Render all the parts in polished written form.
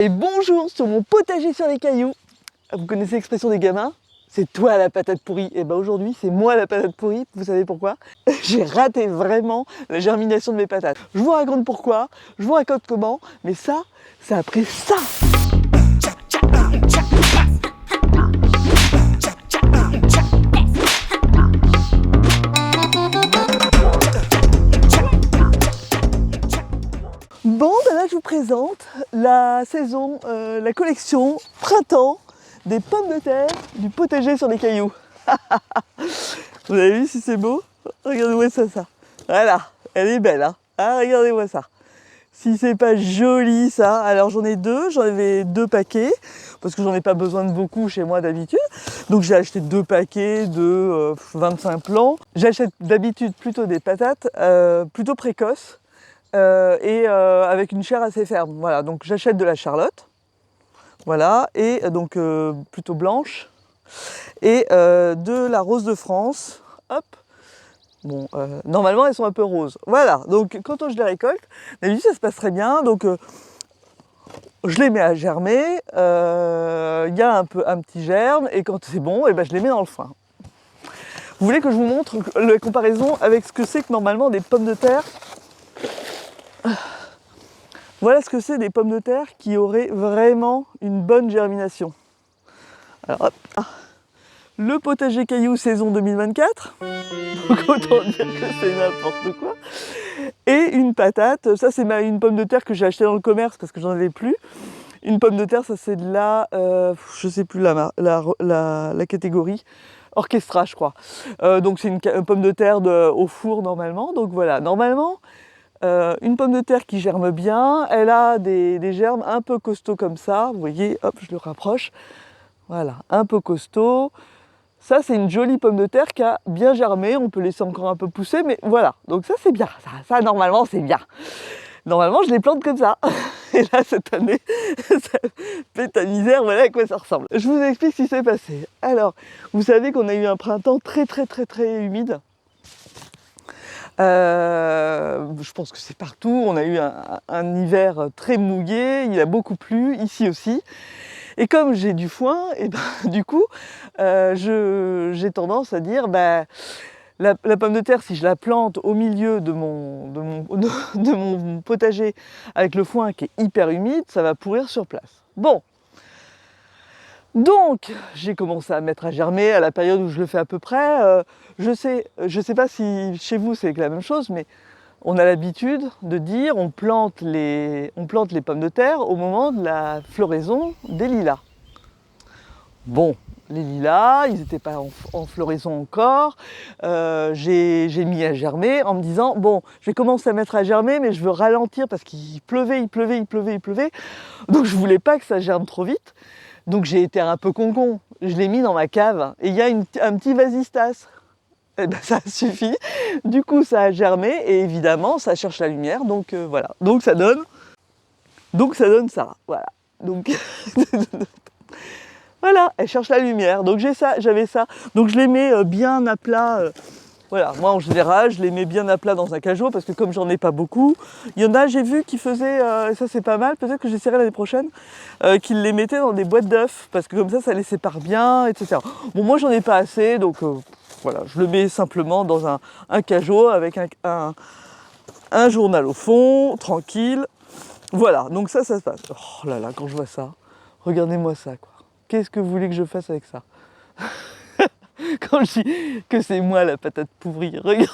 Et bonjour sur mon potager sur les cailloux. Vous connaissez l'expression des gamins? C'est toi la patate pourrie. Et ben aujourd'hui c'est moi la patate pourrie. Vous savez pourquoi? J'ai raté vraiment la germination de mes patates. Je vous raconte pourquoi, je vous raconte comment, mais ça après ça. Bon, ben là je vous présente la saison, la collection printemps des pommes de terre du potager sur les cailloux. Vous avez vu si c'est beau? Regardez-moi ça. Voilà, elle est belle, hein? Ah, regardez-moi ça. Si c'est pas joli ça. Alors j'en ai deux, j'en avais 2 paquets, parce que j'en ai pas besoin de beaucoup chez moi d'habitude. Donc j'ai acheté 2 paquets de 25 plants. J'achète d'habitude plutôt des patates, plutôt précoces. Avec une chair assez ferme. Voilà, donc j'achète de la Charlotte, voilà, et donc plutôt blanche, et de la rose de France, hop. Bon, normalement elles sont un peu roses. Voilà, donc quand je les récolte, d'habitude ça se passe très bien, donc je les mets à germer, il y a un petit germe, et quand c'est bon, et ben, je les mets dans le foin. Vous voulez que je vous montre la comparaison avec ce que c'est que normalement des pommes de terre? Voilà ce que c'est des pommes de terre qui auraient vraiment une bonne germination. Alors hop, le potager caillou saison 2024, donc autant dire que c'est n'importe quoi. Et une patate, ça c'est une pomme de terre que j'ai achetée dans le commerce parce que j'en avais plus. Une pomme de terre, ça c'est de la, je sais plus la catégorie, Orchestra je crois. Donc c'est une pomme de terre au four normalement, donc voilà, normalement. Une pomme de terre qui germe bien, elle a des germes un peu costauds comme ça, vous voyez, hop, je le rapproche, voilà, un peu costaud. Ça, c'est une jolie pomme de terre qui a bien germé, on peut laisser encore un peu pousser, mais voilà, donc ça c'est bien, ça normalement c'est bien. Normalement, je les plante comme ça. Et là, cette année, ça fait ta misère, voilà à quoi ça ressemble. Je vous explique ce qui s'est passé. Alors, vous savez qu'on a eu un printemps très humide. Je pense que c'est partout, on a eu un hiver très mouillé, il a beaucoup plu, ici aussi. Et comme j'ai du foin, et ben, du coup, j'ai tendance à dire, la pomme de terre, si je la plante au milieu de mon potager avec le foin qui est hyper humide, ça va pourrir sur place. Bon. Donc, j'ai commencé à mettre à germer à la période où je le fais à peu près. Je sais pas si chez vous c'est la même chose, mais on a l'habitude de dire on plante les pommes de terre au moment de la floraison des lilas. Bon, les lilas, ils n'étaient pas en floraison encore. J'ai mis à germer en me disant bon, je vais commencer à mettre à germer, mais je veux ralentir parce qu'il pleuvait. Donc je voulais pas que ça germe trop vite. Donc j'ai été un peu concon, je l'ai mis dans ma cave et il y a un petit vasistas. Et ben ça suffit, du coup ça a germé et évidemment ça cherche la lumière, donc voilà. Donc ça donne ça, voilà. Donc voilà, elle cherche la lumière, donc j'avais ça. Donc je les mets bien à plat. Voilà, moi en général, je les mets bien à plat dans un cajot parce que comme j'en ai pas beaucoup, il y en a, j'ai vu qui faisaient, et ça c'est pas mal, peut-être que j'essaierai l'année prochaine, qu'ils les mettaient dans des boîtes d'œufs parce que comme ça les sépare bien, etc. Bon, moi j'en ai pas assez, donc voilà, je le mets simplement dans un cajot avec un journal au fond, tranquille. Voilà, donc ça se passe. Oh là là, quand je vois ça, regardez-moi ça, quoi. Qu'est-ce que vous voulez que je fasse avec ça? Quand je dis que c'est moi la patate pourrie, regardez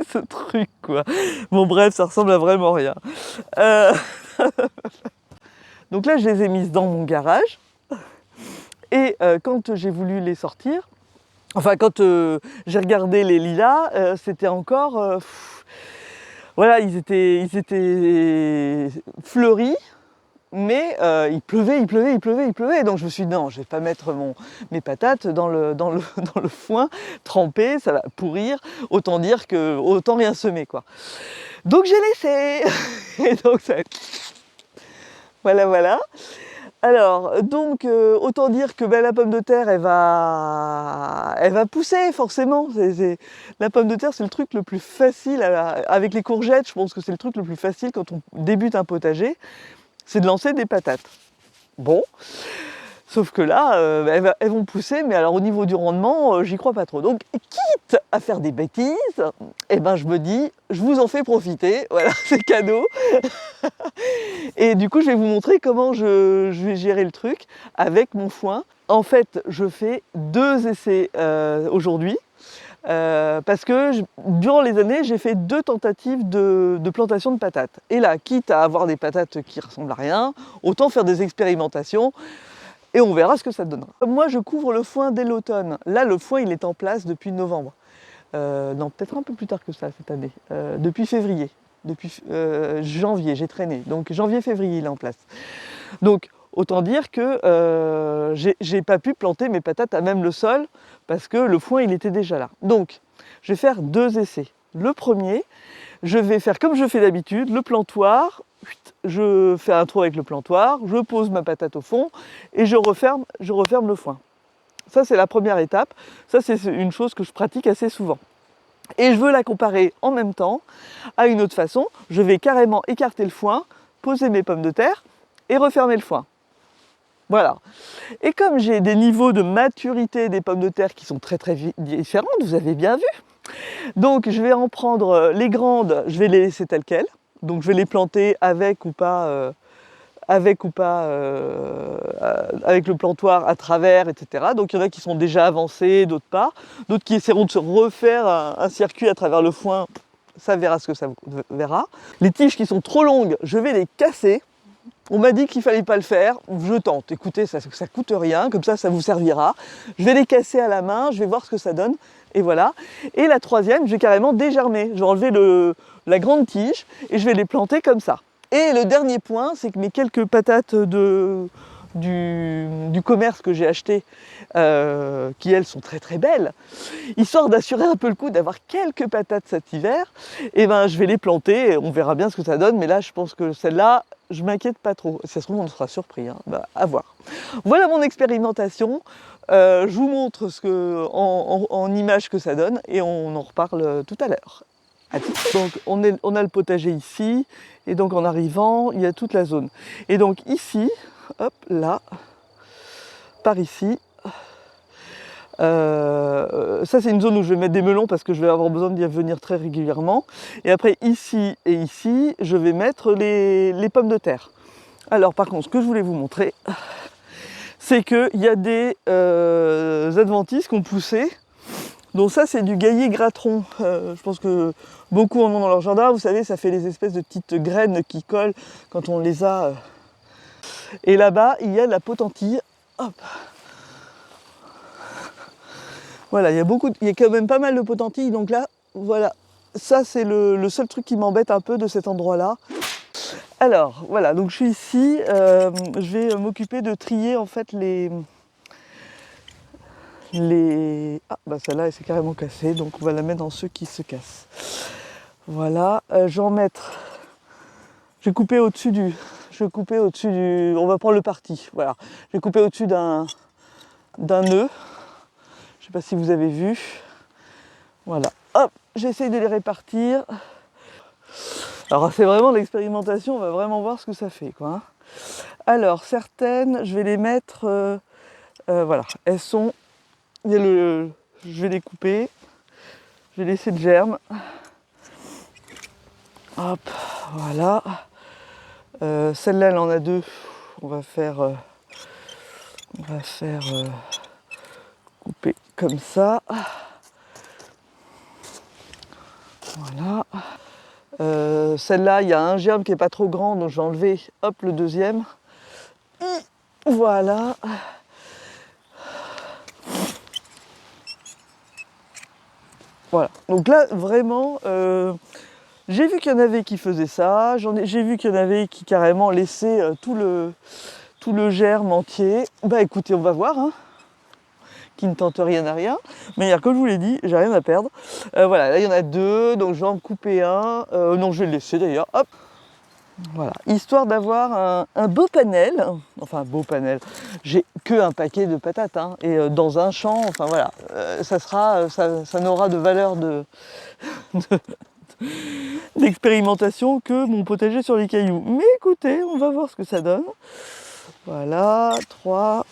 ce truc, quoi. Bon bref, ça ressemble à vraiment rien. Donc là, je les ai mises dans mon garage. Et quand j'ai voulu les sortir, enfin quand j'ai regardé les lilas, c'était encore... voilà, ils étaient fleuris. Mais il pleuvait. Donc je me suis dit non, je vais pas mettre mes patates dans le foin trempé, ça va pourrir. Autant dire que autant rien semer, quoi. Donc j'ai laissé. Et donc ça... voilà. Alors, donc, autant dire que la pomme de terre, elle va pousser forcément. La pomme de terre, c'est le truc le plus facile, avec les courgettes, je pense que c'est le truc le plus facile quand on débute un potager, c'est de lancer des patates. Bon, sauf que là, elles vont pousser, mais alors au niveau du rendement, j'y crois pas trop. Donc, quitte à faire des bêtises, eh ben, je me dis, je vous en fais profiter, voilà, c'est cadeau. Et du coup, je vais vous montrer comment je vais gérer le truc avec mon foin. En fait, je fais 2 essais aujourd'hui, parce que durant les années, j'ai fait 2 tentatives de plantation de patates. Et là, quitte à avoir des patates qui ressemblent à rien, autant faire des expérimentations et on verra ce que ça donnera. Moi, je couvre le foin dès l'automne. Là, le foin, il est en place depuis novembre. Non, peut-être un peu plus tard que ça cette année, depuis février. Depuis janvier, j'ai traîné. Donc janvier-février, il est en place. Donc autant dire que j'ai pas pu planter mes patates à même le sol parce que le foin, il était déjà là. Donc je vais faire 2 essais. Le premier, je vais faire comme je fais d'habitude, le plantoir. Je fais un trou avec le plantoir, je pose ma patate au fond et je referme le foin. Ça, c'est la première étape. Ça, c'est une chose que je pratique assez souvent. Et je veux la comparer en même temps à une autre façon. Je vais carrément écarter le foin, poser mes pommes de terre et refermer le foin. Voilà. Et comme j'ai des niveaux de maturité des pommes de terre qui sont très très différentes, vous avez bien vu. Donc je vais en prendre les grandes, je vais les laisser telles quelles. Donc je vais les planter avec ou pas avec le plantoir à travers, etc. Donc il y en a qui sont déjà avancés, d'autres pas. D'autres qui essaieront de se refaire un circuit à travers le foin, ça verra ce que ça verra. Les tiges qui sont trop longues, je vais les casser. On m'a dit qu'il ne fallait pas le faire, je tente. Écoutez, ça ne coûte rien, comme ça vous servira. Je vais les casser à la main, je vais voir ce que ça donne, et voilà. Et la troisième, je vais carrément dégermer. Je vais enlever la grande tige et je vais les planter comme ça. Et le dernier point, c'est que mes quelques patates du commerce que j'ai acheté, qui elles sont très très belles, histoire d'assurer un peu le coup d'avoir quelques patates cet hiver, et ben je vais les planter, et on verra bien ce que ça donne, mais là je pense que celle-là, je m'inquiète pas trop. Si ça se trouve, on sera surpris, hein. Bah, à voir. Voilà mon expérimentation. Je vous montre en image que ça donne, et on en reparle tout à l'heure. Donc on a le potager ici, et donc en arrivant, il y a toute la zone. Et donc ici, hop, là, par ici, ça c'est une zone où je vais mettre des melons parce que je vais avoir besoin d'y venir très régulièrement. Et après ici et ici, je vais mettre les pommes de terre. Alors par contre, ce que je voulais vous montrer, c'est qu'il y a des adventices qui ont poussé. Donc ça c'est du gaillier gratteron, je pense que beaucoup en ont dans leur jardin, vous savez, ça fait les espèces de petites graines qui collent quand on les a. Et là-bas, il y a de la potentille. Hop. Voilà, il y a quand même pas mal de potentille, donc là, voilà, ça c'est le seul truc qui m'embête un peu de cet endroit-là. Alors, voilà, donc je suis ici, je vais m'occuper de trier en fait Ah, bah celle-là, elle s'est carrément cassée, donc on va la mettre dans ceux qui se cassent. Voilà, je vais en mettre... Je vais couper au-dessus du... On va prendre le parti, voilà. Je vais couper au-dessus d'un nœud. Je sais pas si vous avez vu. Voilà, hop, j'essaye de les répartir. Alors c'est vraiment l'expérimentation, on va vraiment voir ce que ça fait, quoi. Alors, certaines, je vais les mettre... voilà, elles sont... je vais les couper, je vais laisser le germe. Hop, voilà. Celle-là, elle en a 2. On va faire couper comme ça. Voilà. Celle-là, il y a un germe qui n'est pas trop grand, donc je vais enlever, hop, le deuxième. Voilà. Voilà, donc là vraiment, j'ai vu qu'il y en avait qui faisaient ça, j'ai vu qu'il y en avait qui carrément laissaient tout le germe entier. Bah écoutez, on va voir, hein, qui ne tente rien à rien, mais comme je vous l'ai dit, j'ai rien à perdre. Voilà, là il y en a 2, donc je vais en couper un, non je vais le laisser d'ailleurs, hop, Voilà, histoire d'avoir un beau panel, enfin un beau panel, j'ai que un paquet de patates, hein, et dans un champ, enfin voilà, ça n'aura de valeur d'expérimentation que mon potager sur les cailloux. Mais écoutez, on va voir ce que ça donne. Voilà, 3.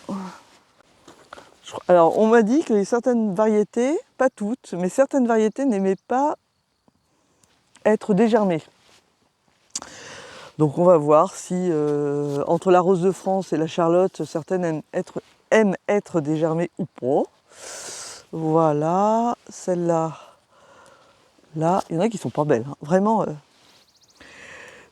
Alors, on m'a dit que certaines variétés, pas toutes, mais certaines variétés n'aimaient pas être dégermées. Donc on va voir si entre la rose de France et la Charlotte, certaines aiment être dégermées ou pas. Voilà, celle-là, là, il y en a qui sont pas belles, hein. Vraiment,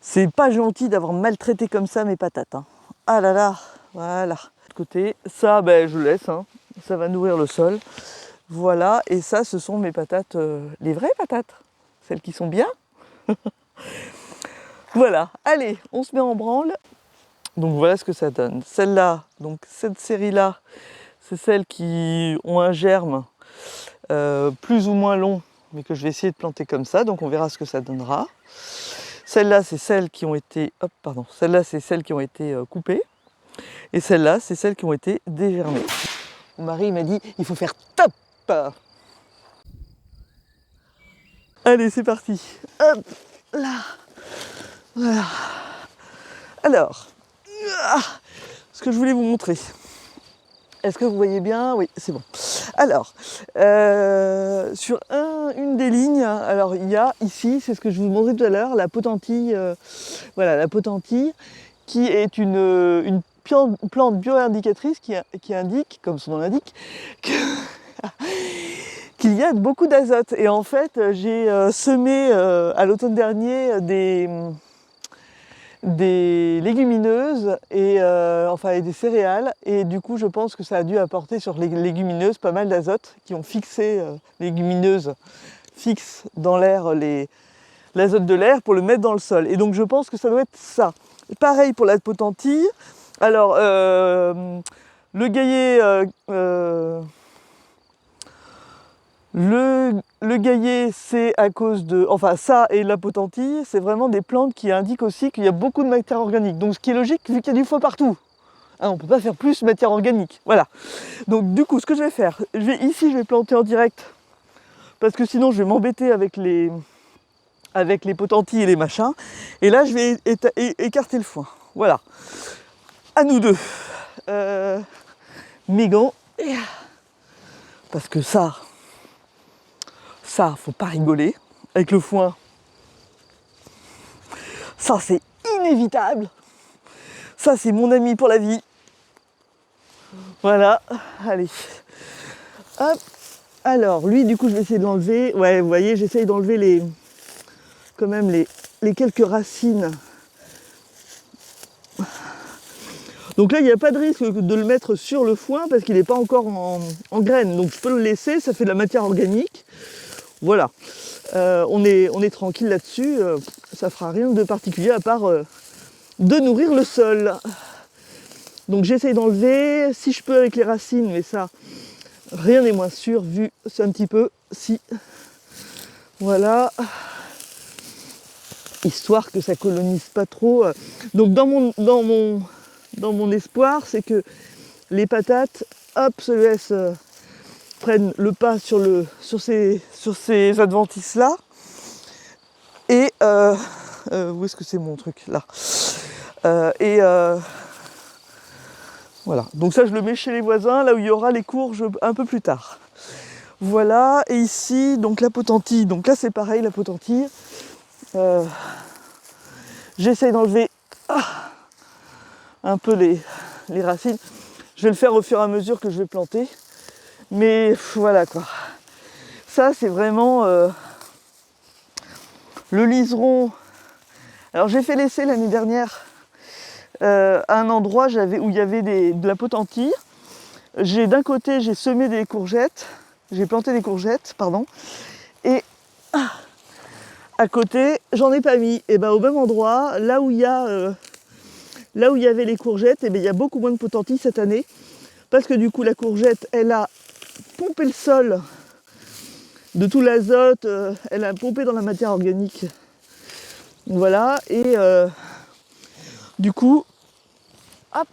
c'est pas gentil d'avoir maltraité comme ça mes patates, hein. Ah là là, voilà. De côté, ça, ben, je laisse, hein. Ça va nourrir le sol. Voilà, et ça, ce sont mes patates, les vraies patates, celles qui sont bien. Voilà, allez, on se met en branle. Donc voilà ce que ça donne. Celle-là, donc cette série-là, c'est celles qui ont un germe plus ou moins long, mais que je vais essayer de planter comme ça, donc on verra ce que ça donnera. Celles-là, c'est celles qui ont été, celles-là, c'est celles qui ont été coupées, et celles-là, c'est celles qui ont été dégermées. Mon mari m'a dit, il faut faire top. Allez, c'est parti. Hop, là, voilà. Alors, ce que je voulais vous montrer. Est-ce que vous voyez bien? Oui, c'est bon. Alors, sur une des lignes, alors il y a ici, c'est ce que je vous montrais tout à l'heure, la potentille, voilà, la potentille, qui est une plante bio-indicatrice qui indique, comme son nom l'indique, qu'il y a beaucoup d'azote. Et en fait, j'ai semé à l'automne dernier des légumineuses et et des céréales, et du coup je pense que ça a dû apporter sur les légumineuses pas mal d'azote qui ont fixé, les légumineuses fixent dans l'air l'azote de l'air pour le mettre dans le sol, et donc je pense que ça doit être ça. Pareil pour la potentille. Alors le gaillet, le gaillet, c'est à cause de... Enfin, ça et la potentille, c'est vraiment des plantes qui indiquent aussi qu'il y a beaucoup de matière organique. Donc, ce qui est logique, vu qu'il y a du foin partout. Hein, on ne peut pas faire plus de matière organique. Voilà. Donc, du coup, ce que je vais faire, ici, je vais planter en direct. Parce que sinon, je vais m'embêter avec les potentilles et les machins. Et là, je vais écarter le foin. Voilà. À nous deux. Mes gants. Parce que ça, faut pas rigoler. Avec le foin, ça c'est inévitable. Ça c'est mon ami pour la vie. Voilà, allez. Hop. Alors lui, du coup, je vais essayer de l'enlever. Ouais, vous voyez, j'essaye d'enlever quand même les quelques racines. Donc là, il n'y a pas de risque de le mettre sur le foin parce qu'il n'est pas encore en graines. Donc je peux le laisser, ça fait de la matière organique. Voilà. On est tranquille là-dessus. Ça fera rien de particulier à part de nourrir le sol. Donc j'essaye d'enlever, si je peux avec les racines, mais ça, rien n'est moins sûr, vu c'est un petit peu, si. Voilà. Histoire que ça colonise pas trop. Donc dans mon espoir, c'est que les patates, hop, se laissent, prennent le pas sur ces adventices-là. Et où est-ce que c'est mon truc? Là. Voilà. Donc ça, je le mets chez les voisins, là où il y aura les courges un peu plus tard. Voilà. Et ici, donc la potentille. Donc là, c'est pareil, la potentille. J'essaye d'enlever un peu les racines. Je vais le faire au fur et à mesure que je vais planter. Mais voilà quoi. Ça, c'est vraiment le liseron. Alors j'ai fait l'essai l'année dernière à un endroit où il y avait de la potentille. D'un côté, j'ai semé des courgettes. J'ai planté des courgettes, pardon. Et à côté, j'en ai pas mis. Et ben au même endroit, là où il y avait les courgettes, et ben il y a beaucoup moins de potentille cette année. Parce que du coup, la courgette, elle a pompé le sol de tout l'azote, elle a pompé dans la matière organique. Voilà, et Du coup, hop.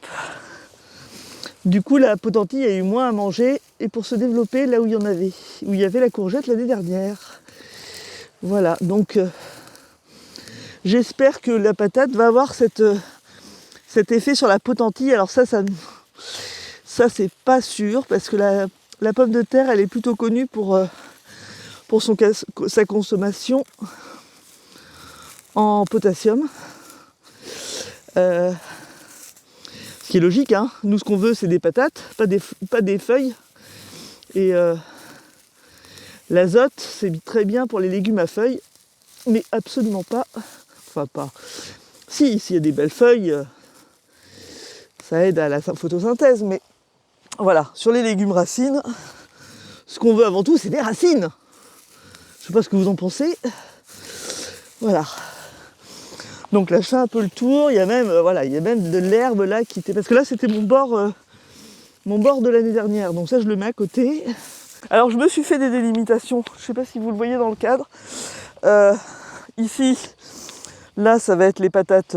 Du coup, la potentille a eu moins à manger et pour se développer là où il y en avait, où il y avait la courgette l'année dernière. Voilà, donc j'espère que la patate va avoir cet effet sur la potentille. Alors ça c'est pas sûr parce que la pomme de terre, elle est plutôt connue pour sa consommation en potassium. Ce qui est logique, hein. Nous ce qu'on veut c'est des patates, pas des feuilles. Et l'azote c'est très bien pour les légumes à feuilles, mais absolument pas. Enfin pas. Si, s'il y a des belles feuilles, ça aide à la photosynthèse, mais voilà, sur les légumes racines, ce qu'on veut avant tout c'est des racines. Je sais pas ce que vous en pensez. Voilà. Donc là je fais un peu le tour, il y a même de l'herbe là qui était. Parce que là c'était mon bord de l'année dernière, donc ça je le mets à côté. Alors je me suis fait des délimitations, je sais pas si vous le voyez dans le cadre. Ici, là ça va être les patates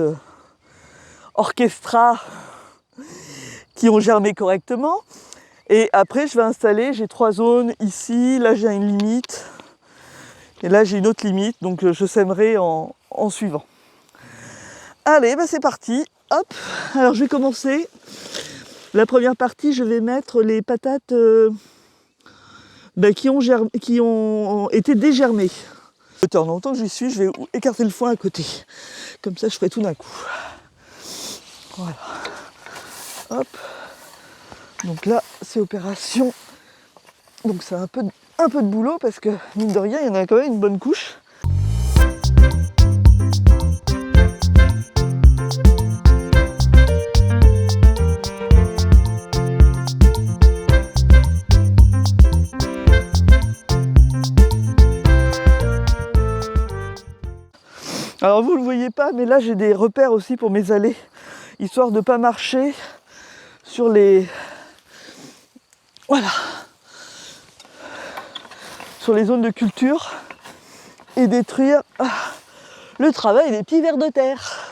orchestra qui ont germé correctement. Et après je vais installer, j'ai 3 zones ici, là j'ai une limite. Et là j'ai une autre limite, donc je sèmerai en suivant. Allez, bah c'est parti, hop. Alors je vais commencer. La première partie, je vais mettre les patates qui ont été dégermées. En même temps que j'y suis, je vais écarter le foin à côté. Comme ça, je ferai tout d'un coup. Voilà. Hop. Donc là, c'est opération. Donc c'est un peu de boulot parce que, mine de rien, il y en a quand même une bonne couche. Alors vous ne le voyez pas, mais là j'ai des repères aussi pour mes allées, histoire de ne pas marcher sur les... Voilà. Sur les zones de culture et détruire le travail des petits vers de terre.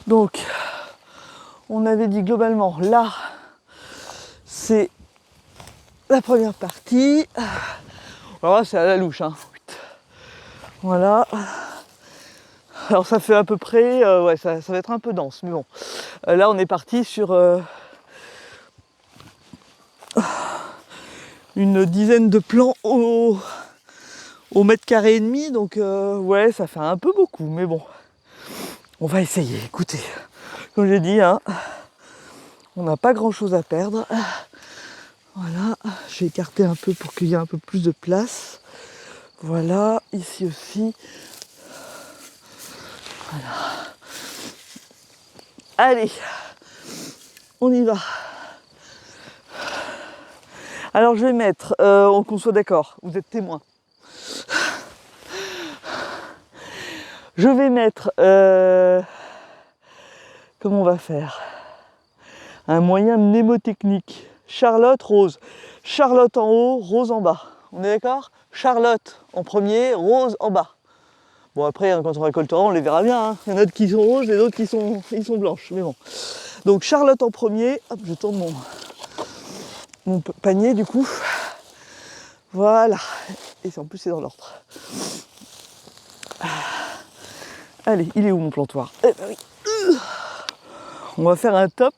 Donc, on avait dit globalement, là, c'est la première partie. Alors là, c'est à la louche, hein. Voilà. Alors ça fait à peu près, ouais, ça va être un peu dense, mais bon. Là, on est parti sur une dizaine de plants au mètre carré et demi, donc ouais, ça fait un peu beaucoup, mais bon. On va essayer, écoutez, comme j'ai dit, hein, on n'a pas grand chose à perdre. Voilà, je vais écarter un peu pour qu'il y ait un peu plus de place. Voilà, ici aussi. Voilà. Allez, on y va. Alors je vais mettre, qu'on soit d'accord, vous êtes témoins. Je vais mettre, comment on va faire? Un moyen mnémotechnique. Charlotte, Rose. Charlotte en haut, Rose en bas. On est d'accord? Charlotte en premier, Rose en bas. Bon après, hein, quand on récoltera, on les verra bien. Hein. Il y en a d'autres qui sont roses et d'autres qui sont blanches. Mais bon. Donc Charlotte en premier. Hop, je tourne mon panier du coup. Voilà. Et en plus, c'est dans l'ordre. Allez, il est où mon plantoir? Eh ben oui. On va faire un top.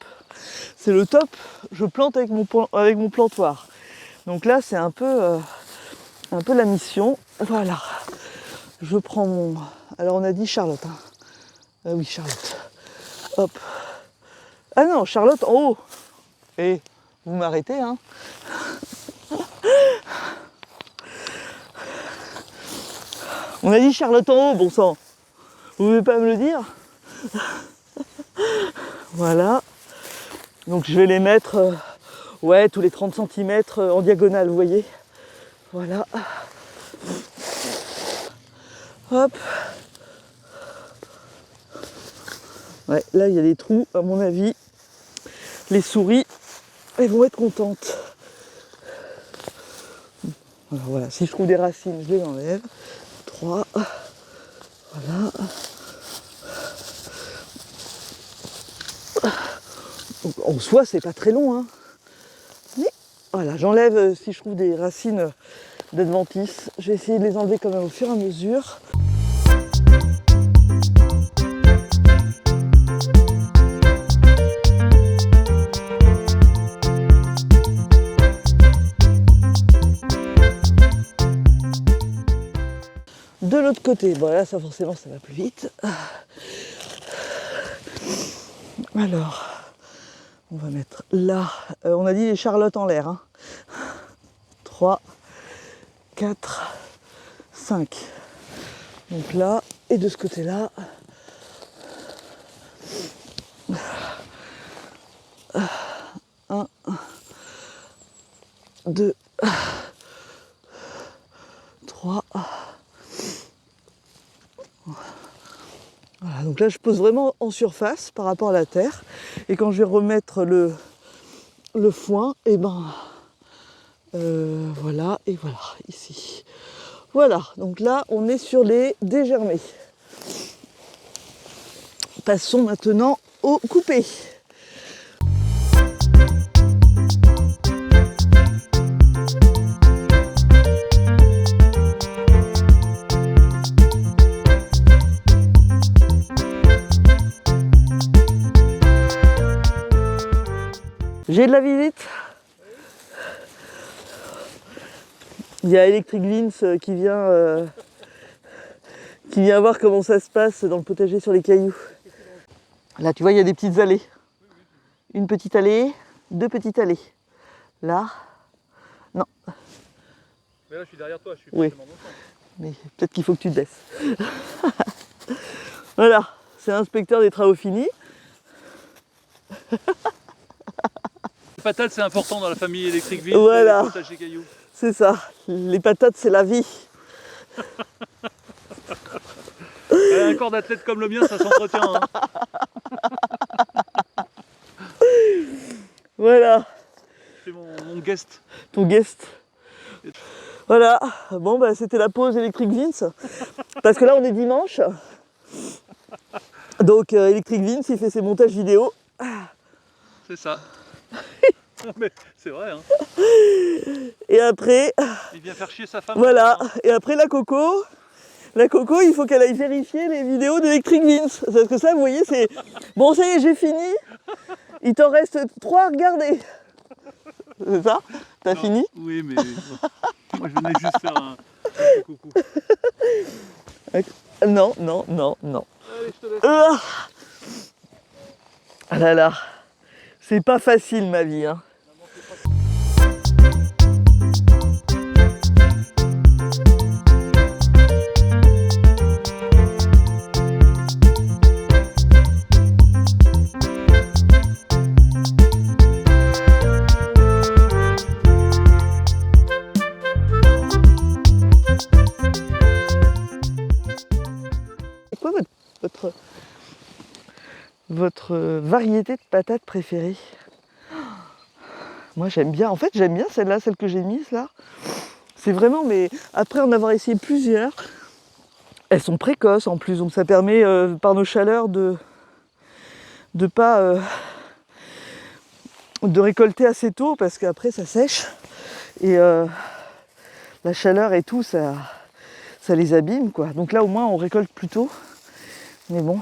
C'est le top, je plante avec mon plantoir. Donc là, c'est un peu la mission. Voilà. Je prends mon... Alors on a dit Charlotte. Hein. Ah oui, Charlotte. Hop. Ah non, Charlotte en haut. Et vous m'arrêtez, hein. On a dit Charlotte en haut, bon sang. Vous ne voulez pas me le dire? Voilà. Donc je vais les mettre ouais, tous les 30 cm en diagonale, vous voyez. Voilà. Hop. Ouais, là il y a des trous, à mon avis. Les souris, elles vont être contentes. Alors voilà, si je trouve des racines, je les enlève. 3. Voilà. Donc, en soi, c'est pas très long, hein. Mais voilà, j'enlève si je trouve des racines d'adventice. Je vais essayer de les enlever quand même au fur et à mesure. De l'autre côté, bon là ça forcément ça va plus vite. Alors, on va mettre là, on a dit les charlottes en l'air. Hein. 3, 4, 5. Donc là, et de ce côté-là. 1, 2, 3. Voilà, donc là je pose vraiment en surface par rapport à la terre. Et quand je vais remettre le foin, et ben voilà, et voilà, ici. Voilà, donc là on est sur les dégermés. Passons maintenant au coupé. J'ai de la visite. Il y a Electric Vince qui vient voir comment ça se passe dans le potager sur les cailloux. Là, tu vois, il y a des petites allées. Une petite allée, 2 petites allées. Là, non. Mais là, je suis derrière toi, je suis oui. forcément dans le sens. Mais peut-être qu'il faut que tu te baisses. Voilà, c'est l'inspecteur des travaux finis. Les patates, c'est important dans la famille électrique Vince. Voilà. Et le potager cailloux. C'est ça, les patates, c'est la vie. Un corps d'athlète comme le mien, ça s'entretient. Hein. Voilà. Je fais mon guest. Ton guest. Voilà, bon bah c'était la pause Electric Vince. Parce que là on est dimanche. Donc Electric Vince il fait ses montages vidéo. C'est ça. Mais c'est vrai, hein. Et après, Il vient faire chier sa femme. voilà, et après la Coco, il faut qu'elle aille vérifier les vidéos d'Electric Vince. Parce que ça, vous voyez, c'est... Bon, ça y est, j'ai fini. Il t'en reste 3 à regarder. C'est ça? T'as fini? Oui, mais moi je venais juste faire un coucou. Non, non, non, non. Allez, je te laisse. Ah là là, c'est pas facile ma vie, hein. C'est quoi votre variété de patates préférée? Moi j'aime bien, en fait j'aime bien celle-là, celle que j'ai mise là. C'est vraiment, mais après en avoir essayé plusieurs, elles sont précoces en plus, donc ça permet par nos chaleurs de pas de récolter assez tôt parce qu'après ça sèche et la chaleur et tout ça les abîme quoi. Donc là au moins on récolte plus tôt. Mais bon.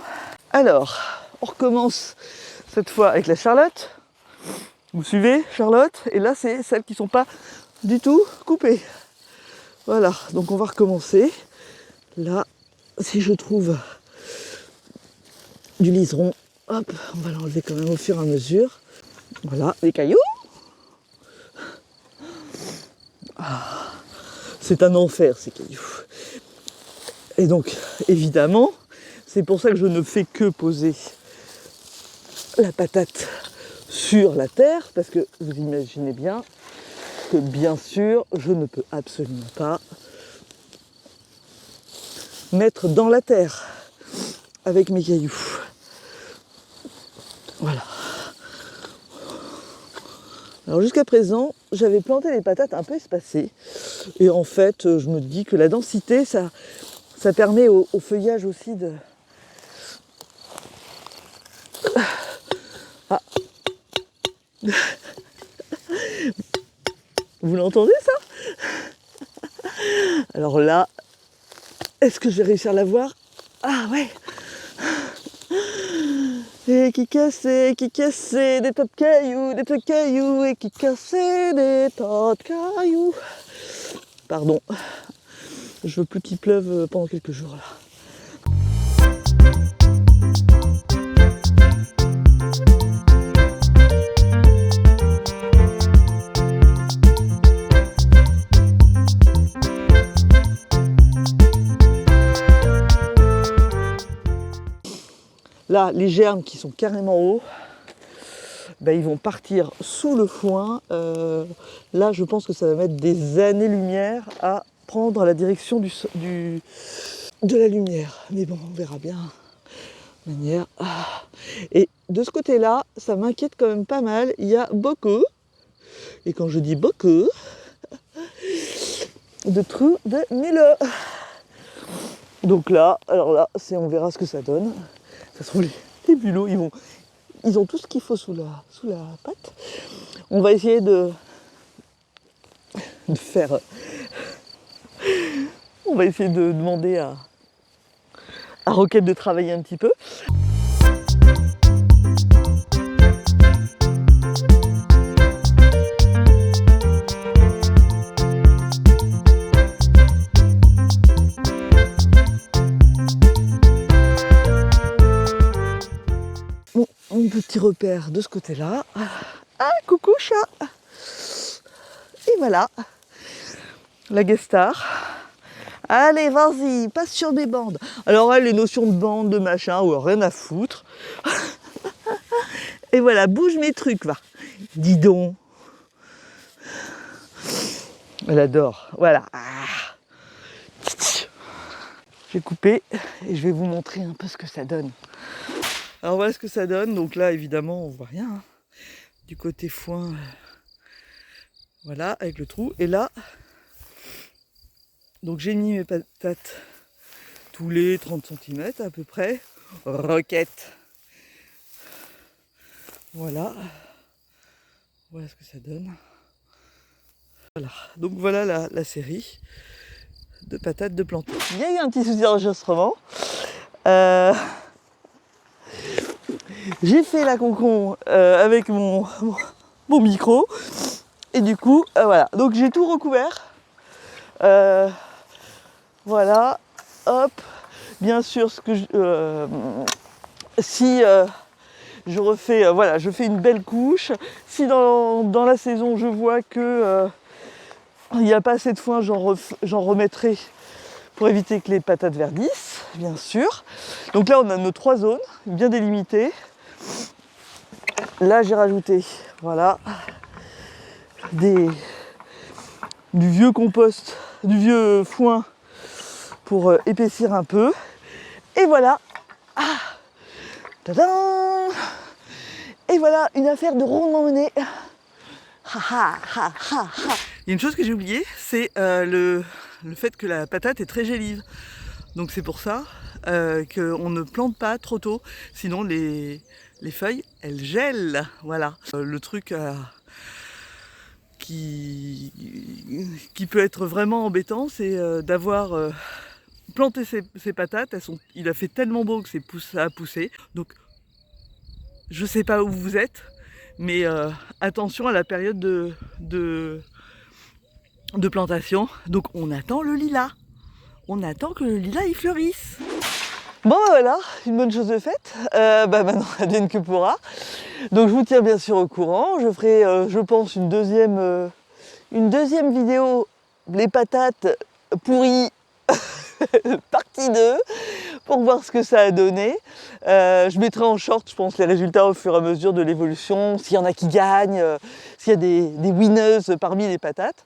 Alors, on recommence cette fois avec la Charlotte. Vous suivez, Charlotte? Et là c'est celles qui ne sont pas du tout coupées. Voilà, donc on va recommencer. Là, si je trouve du liseron, hop, on va l'enlever quand même au fur et à mesure. Voilà, les cailloux. Ah, c'est un enfer ces cailloux. Et donc, évidemment, c'est pour ça que je ne fais que poser la patate sur la terre, parce que vous imaginez bien que bien sûr, je ne peux absolument pas mettre dans la terre avec mes cailloux. Voilà. Alors jusqu'à présent, j'avais planté les patates un peu espacées. Et en fait, je me dis que la densité, ça permet au feuillage aussi de... Ah. Vous l'entendez ça? Alors là, est-ce que je vais réussir à la voir? Ah ouais. Et qui cassait des tas de cailloux, et qui cassait des tas de cailloux. Pardon, je veux plus qu'il pleuve pendant quelques jours là. Là, les germes qui sont carrément hauts, ben, ils vont partir sous le foin. Là, je pense que ça va mettre des années-lumière à prendre la direction de la lumière. Mais bon, on verra bien. De manière. Et de ce côté-là, ça m'inquiète quand même pas mal. Il y a beaucoup, et quand je dis beaucoup, de trous de Mille. Donc là, alors là, on verra ce que ça donne. Ça se trouve, les bulots, ils ont tout ce qu'il faut sous la patte. On va essayer de faire... On va essayer de demander à Roquette de travailler un petit peu. Mon petit repère de ce côté-là. Ah, coucou chat! Et voilà, la guest star. Allez, vas-y, passe sur mes bandes. Alors elle, les notions de bandes, de machin, ou rien à foutre. Et voilà, bouge mes trucs, va. Dis donc. Elle adore, voilà. J'ai coupé et je vais vous montrer un peu ce que ça donne. Alors voilà ce que ça donne. Donc là, évidemment, on voit rien. Du côté foin, voilà, avec le trou. Et là, donc j'ai mis mes patates tous les 30 cm à peu près. Roquette. Voilà. Voilà ce que ça donne. Voilà. Donc voilà la série de patates de planter. Il y a eu un petit souci d'enregistrement. J'ai fait la concon avec mon micro. Et du coup, voilà. Donc j'ai tout recouvert. Voilà. Hop. Bien sûr, si je refais, voilà, je fais une belle couche. Si dans la saison, je vois que il n'y a pas assez de foin, j'en remettrai pour éviter que les patates verdissent, bien sûr. Donc là, on a nos 3 zones bien délimitées. Là, j'ai rajouté, voilà, du vieux compost, du vieux foin pour épaissir un peu. Et voilà. Ah, tadam! Et voilà, une affaire de rondement menée. Il y a une chose que j'ai oubliée, c'est le fait que la patate est très gélive. Donc c'est pour ça qu'on ne plante pas trop tôt, sinon les feuilles, elles gèlent. Voilà. Le truc qui peut être vraiment embêtant, c'est d'avoir planté ces patates. Il a fait tellement beau que ça a poussé. Donc je ne sais pas où vous êtes, mais attention à la période de plantation. Donc on attend le lilas. On attend que le lilas il fleurisse. Bon voilà, une bonne chose de faite. Maintenant advienne que pourra. Donc je vous tiens bien sûr au courant. Je ferai, je pense, une deuxième vidéo, les patates pourries, partie 2, pour voir ce que ça a donné. Je mettrai en short, je pense, les résultats au fur et à mesure de l'évolution, s'il y en a qui gagnent, s'il y a des winneuses parmi les patates.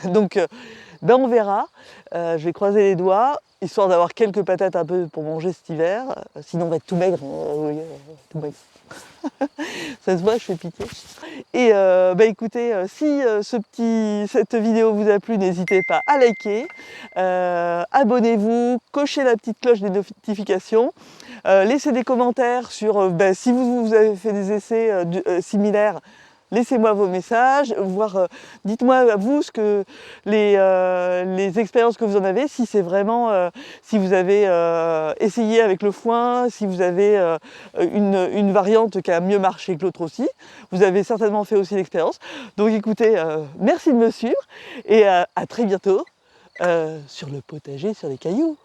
Donc on verra. Je vais croiser les doigts. histoire d'avoir quelques patates un peu pour manger cet hiver. Sinon on va être tout maigre. Oui, tout maigre. Ça se voit, je fais pitié. Et écoutez, si cette vidéo vous a plu, n'hésitez pas à liker, abonnez-vous, cochez la petite cloche des notifications, laissez des commentaires sur si vous avez fait des essais similaires. Laissez-moi vos messages, dites-moi vous ce que les expériences que vous en avez, si c'est vraiment, si vous avez essayé avec le foin, si vous avez une variante qui a mieux marché que l'autre aussi. Vous avez certainement fait aussi l'expérience. Donc écoutez, merci de me suivre et à très bientôt sur le potager sur les cailloux.